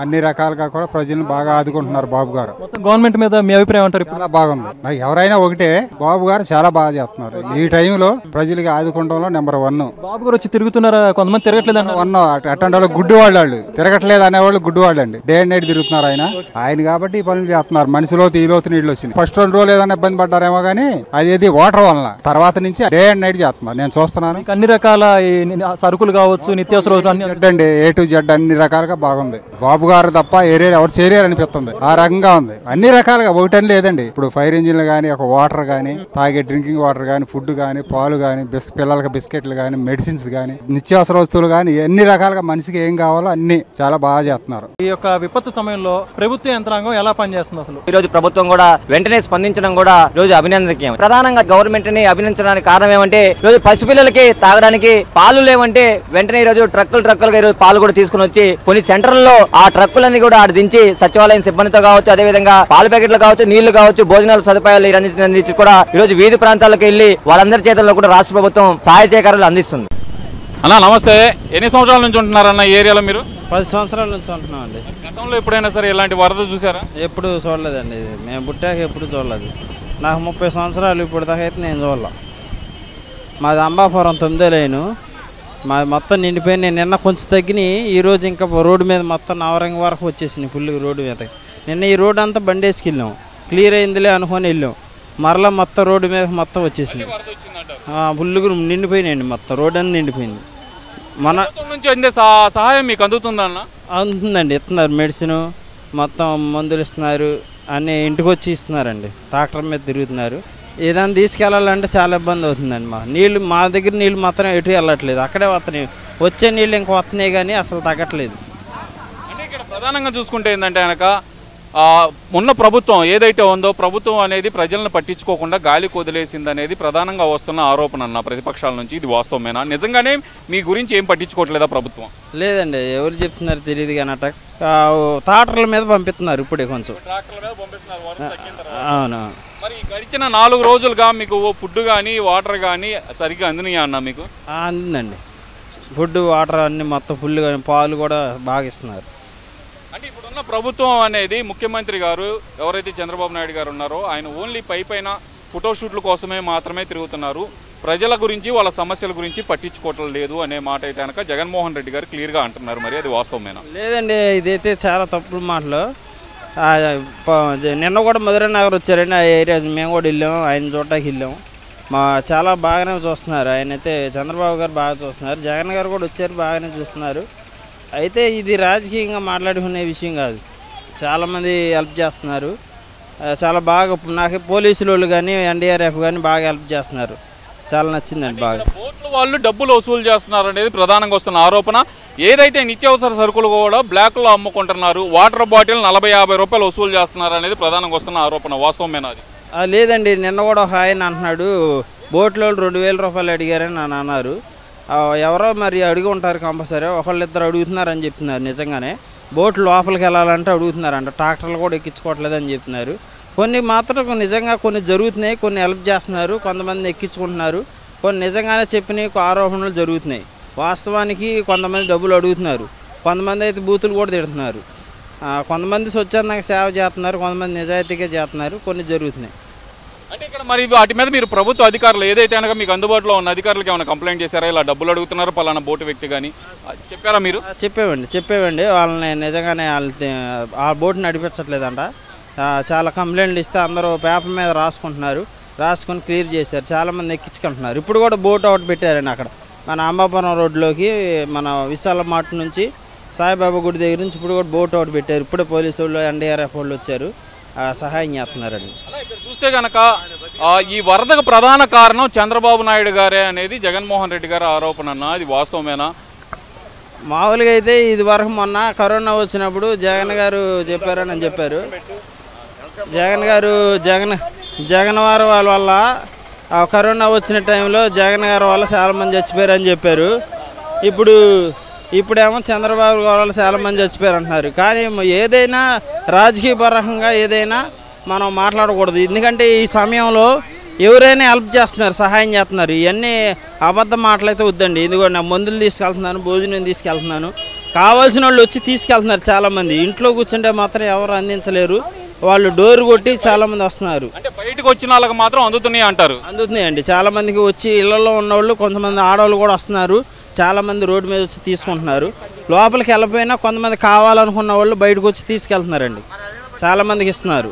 అన్ని రకాలుగా కూడా ప్రజలను బాగా ఆదుకుంటున్నారు బాబు గారు. మొత్తం గవర్నమెంట్ మీద మీ అభిప్రాయం అంటారు? చాలా బాగుంది. నాకు ఎవరైనా ఒకటే, బాబు గారు చాలా బాగా చేస్తున్నారు. ఈ టైంలో ప్రజలకి ఆదుకుంటంలో నెంబర్ 1. బాబు గారు వచ్చి తిరుగుతున్నారా? కొంతమంది తిరగట్లేదు అన్న 1 అటువంటి వాళ్ళు గుడ్డి వాళ్ళు తిరగట్లేదు అనేవాళ్ళు గుడ్డి వాళ్ళు అండి. డే అండ్ నైట్ తిరుగుతున్నారు ఆయన కాబట్టి ఈ పనులు చేస్తున్నారు. మనిషిలో తీలోతు నీళ్ళు వచ్చింది. ఫస్ట్ 2 రోజులు ఏదైనా ఇబ్బంది పడ్డారేమో కానీ అది వాటర్ వలన, తర్వాత నుంచి డే అండ్ నైట్ చేస్తున్నారు. నేను చూస్తున్నాను. అన్ని రకాల సరుకులు కావచ్చు, నిత్యావసర అండి, A to Z అన్ని రకాలుగా బాగుంది. బాబు గారు తప్ప ఏరియా ఎవరు చేరియర్ అనిపిస్తుంది. ఆ రకంగా ఉంది. అన్ని రకాలుగా ఒకటని లేదండి. ఇప్పుడు ఫైర్ ఇంజిన్లు గానీ, ఒక వాటర్ గానీ, తాగే డ్రింకింగ్ వాటర్ గానీ, ఫుడ్ గానీ, పాలు గానీ, పిల్లలకి బిస్కెట్లు గానీ, మెడిసిన్స్ గానీ, నిత్యావసర వస్తువులు గానీ, ఎన్ని రకాలుగా మనిషికి ఏం కావాలో అన్ని చాలా బాగా చేస్తున్నారు. ఈ యొక్క విపత్తు సమయంలో ప్రభుత్వ యంత్రాంగం ఎలా పనిచేస్తుంది? అసలు ఈ రోజు ప్రభుత్వం కూడా వెంటనే స్పందించడం కూడా రోజు అభినందనీయం. ప్రధానంగా గవర్నమెంట్ ని అభినందించడానికి కారణం ఏమంటే, రోజు పసిపిల్లలకి తాగడానికి పాలు లేవంటే వెంటనే ఈ రోజు ట్రక్కులుగా ఈ రోజు పాలు కూడా తీసుకుని వచ్చి కొన్ని సెంటర్లలో ఆ ట్రక్కులన్నీ కూడా ఆడ దించి సచివాలయం సిబ్బందితో కావచ్చు, అదేవిధంగా పాలు ప్యాకెట్లు కావచ్చు, నీళ్లు కావచ్చు, భోజనాల సదుపాయాలు అందించి కూడా ఈ రోజు వీధి ప్రాంతాలకు వెళ్లి వాళ్ళందరి చేతుల్లో కూడా రాష్ట్ర ప్రభుత్వం సహాయ సహకారాలు అందిస్తుంది. అన్న నమస్తే. ఎన్ని సంవత్సరాల నుంచి ఉంటున్నారన్న ఈ ఏరియాలో మీరు? 10 సంవత్సరాల నుంచి ఉంటున్నాం అండి. గతంలో ఎప్పుడైనా సరే ఇలాంటి వరద చూసారా? ఎప్పుడు చూడలేదండి. ఇది మేము పుట్టాక ఎప్పుడు చూడలేదు. నాకు 30 సంవత్సరాలు ఇప్పుడు దాకా అయితే నేను చూడలే. మాది అంబాపురం 9వ లైను. మాది మొత్తం నిండిపోయి నేను నిన్న కొంచెం తగ్గినాయి. ఈరోజు ఇంకా రోడ్డు మీద మొత్తం నవరంగ వరకు వచ్చేసినాయి ఫుల్గా రోడ్డు మీద. నిన్న ఈ రోడ్డు అంతా బండేసుకు వెళ్ళాం, క్లియర్ అయిందిలే అనుకొని వెళ్ళాం. మరలా మొత్తం రోడ్డు మీద మొత్తం వచ్చేసింది. ఫుల్గా నిండిపోయినాయండి. మొత్తం రోడ్డు అంతా నిండిపోయింది. మన నుంచి అందే సహాయం మీకు అందుతుందన్న? అందుతుందండి. ఇస్తున్నారు మెడిసిన్, మొత్తం మందులు ఇస్తున్నారు, అన్నీ ఇంటికి వచ్చి ఇస్తున్నారండి. ట్రాక్టర్ మీద తిరుగుతున్నారు. ఏదైనా తీసుకెళ్ళాలంటే చాలా ఇబ్బంది అవుతుందండి. మా దగ్గర నీళ్ళు మాత్రం ఎటు వెళ్ళట్లేదు. అక్కడే వస్తున్నాయి. వచ్చే నీళ్ళు ఇంకా వస్తున్నాయి కానీ అసలు తగ్గట్లేదు. అంటే ఇక్కడ ప్రధానంగా చూసుకుంటే ఏంటంటే కనుక ఉన్న ప్రభుత్వం ఏదైతే ఉందో, ప్రభుత్వం అనేది ప్రజలను పట్టించుకోకుండా గాలి కొదిలేసింది అనేది ప్రధానంగా వస్తున్న ఆరోపణ అన్న ప్రతిపక్షాల నుంచి. ఇది వాస్తవమేనా? నిజంగానే మీ గురించి ఏం పట్టించుకోవట్లేదా ప్రభుత్వం? లేదండి, ఎవరు చెప్తున్నారు తెలియదు కానీ ట్రాక్టర్ల మీద పంపిస్తున్నారు ఇప్పుడే కొంచెం. అవును. మరి గడిచిన 4 రోజులుగా మీకు ఫుడ్ కానీ వాటర్ కానీ సరిగ్గా అందినాయా అన్న మీకు? అందిందండి. ఫుడ్ వాటర్ అన్ని మొత్తం ఫుల్ కానీ పాలు కూడా బాగా ఇస్తున్నారు. అంటే ఇప్పుడున్న ప్రభుత్వం అనేది ముఖ్యమంత్రి గారు ఎవరైతే చంద్రబాబు నాయుడు గారు ఉన్నారో ఆయన ఓన్లీ పైన ఫోటోషూట్ల కోసమే మాత్రమే తిరుగుతున్నారు. ప్రజల గురించి వాళ్ళ సమస్యల గురించి పట్టించుకోవటం లేదు అనే మాట అయితే కనుక జగన్మోహన్ రెడ్డి గారు క్లియర్గా అంటున్నారు. మరి అది వాస్తవమేనా? లేదండి, ఇదైతే చాలా తప్పుడు మాటలు. నిన్న కూడా మధురనగర్ వచ్చారండి. ఆ ఏరియా మేము కూడా వెళ్ళాము, ఆయన చూడటానికి వెళ్ళాము. చాలా బాగానే చూస్తున్నారు. ఆయన అయితే చంద్రబాబు గారు బాగా చూస్తున్నారు. జగన్ గారు కూడా వచ్చారు, బాగానే చూస్తున్నారు. అయితే ఇది రాజకీయంగా మాట్లాడుకునే విషయం కాదు. చాలామంది హెల్ప్ చేస్తున్నారు. చాలా బాగా నాకు పోలీసులు వాళ్ళు కానీ NDRF కానీ బాగా హెల్ప్ చేస్తున్నారు. చాలా నచ్చిందండి బాగా. బోట్లు వాళ్ళు డబ్బులు వసూలు చేస్తున్నారు అనేది ప్రధానంగా వస్తున్న ఆరోపణ. ఏదైతే నిత్యావసర సరుకులు కూడా బ్లాక్లో అమ్ముకుంటున్నారు, వాటర్ బాటిల్ 40-50 రూపాయలు వసూలు చేస్తున్నారు అనేది ప్రధానంగా వస్తున్న ఆరోపణ. వాస్తవమేనా అది? లేదండి, నిన్న కూడా ఒక ఆయన అంటున్నాడు బోట్లో 2000 రూపాయలు అడిగారని నన్ను అన్నారు. ఎవరో మరి అడిగి ఉంటారు కంపల్సరీ. ఒకళ్ళిద్దరు అడుగుతున్నారని చెప్తున్నారు. నిజంగానే బోట్లు లోపలికి వెళ్ళాలంటే అడుగుతున్నారంట. ట్రాక్టర్లు కూడా ఎక్కించుకోవట్లేదని చెప్తున్నారు. కొన్ని మాత్రం నిజంగా కొన్ని జరుగుతున్నాయి, కొన్ని హెల్ప్ చేస్తున్నారు, కొంతమంది ఎక్కించుకుంటున్నారు. కొన్ని నిజంగానే చెప్పినవి ఆరోపణలు జరుగుతున్నాయి. వాస్తవానికి కొంతమంది డబ్బులు అడుగుతున్నారు, కొంతమంది అయితే బూతులు కూడా తిడుతున్నారు. కొంతమంది స్వచ్ఛందంగా సేవ చేస్తున్నారు, కొంతమంది నిజాయితీగా చేస్తున్నారు. కొన్ని జరుగుతున్నాయి. అంటే ఇక్కడ మరి వాటి మీద మీరు ప్రభుత్వ అధికారులు ఏదైతే కనుక మీకు అందుబాటులో ఉన్న అధికారులకు ఏమైనా కంప్లైంట్ చేశారా? ఇలా డబ్బులు అడుగుతున్నారు పలానా బోటు వ్యక్తి కానీ చెప్పారా మీరు? చెప్పేవండి వాళ్ళని. నిజంగానే ఆ బోటుని నడిపించట్లేదంట. చాలా కంప్లైంట్లు ఇస్తే అందరూ పేపర్ మీద రాసుకొని క్లియర్ చేశారు. చాలామంది ఎక్కించుకుంటున్నారు. ఇప్పుడు కూడా బోట్ ఒకటి పెట్టారండి అక్కడ మన అంబాపురం రోడ్లోకి, మన విశాల మార్ట్ నుంచి సాయిబాబా గుడి దగ్గర నుంచి ఇప్పుడు కూడా బోట్ ఒకటి పెట్టారు. ఇప్పుడే పోలీసు వాళ్ళు NDRF వాళ్ళు వచ్చారు, సహాయం చేస్తున్నారండి. ఇక్కడ చూస్తే కనుక ఈ వరదకు ప్రధాన కారణం చంద్రబాబు నాయుడు గారే అనేది జగన్మోహన్ రెడ్డి గారి ఆరోపణ అన్న. అది వాస్తవమేనా? మామూలుగా అయితే ఇది వరకు మొన్న కరోనా వచ్చినప్పుడు జగన్ గారు చెప్పారని చెప్పారు. జగన్ వారు వాళ్ళ వల్ల కరోనా వచ్చిన టైంలో జగన్ గారి వల్ల చాలామంది చచ్చిపోయారని చెప్పారు. ఇప్పుడేమో చంద్రబాబు గారి వల్ల చాలామంది చచ్చిపోయారు అంటున్నారు. కానీ ఏదైనా రాజకీయపరంగా ఏదైనా మనం మాట్లాడకూడదు. ఎందుకంటే ఈ సమయంలో ఎవరైనా హెల్ప్ చేస్తున్నారు, సహాయం చేస్తున్నారు. ఇవన్నీ అబద్ధ మాటలైతే వద్దండి. ఎందుకంటే నా మందులు తీసుకెళ్తున్నాను, భోజనం తీసుకెళ్తున్నాను, కావాల్సిన వాళ్ళు వచ్చి తీసుకెళ్తున్నారు చాలామంది. ఇంట్లో కూర్చుంటే మాత్రం ఎవరు అందించలేరు, వాళ్ళు డోర్ కొట్టి చాలామంది వస్తున్నారు. అంటే బయటకు వచ్చిన వాళ్ళకి మాత్రం అందుతున్నాయి అంటారు. అందుతున్నాయండి, చాలామందికి వచ్చి ఇళ్లలో ఉన్నవాళ్ళు, కొంతమంది ఆడవాళ్ళు కూడా వస్తున్నారు, చాలామంది రోడ్డు మీద వచ్చి తీసుకుంటున్నారు. లోపలికి వెళ్ళిపోయినా కొంతమంది కావాలనుకున్న వాళ్ళు బయటకు వచ్చి తీసుకెళ్తున్నారండి, చాలామందికి ఇస్తున్నారు.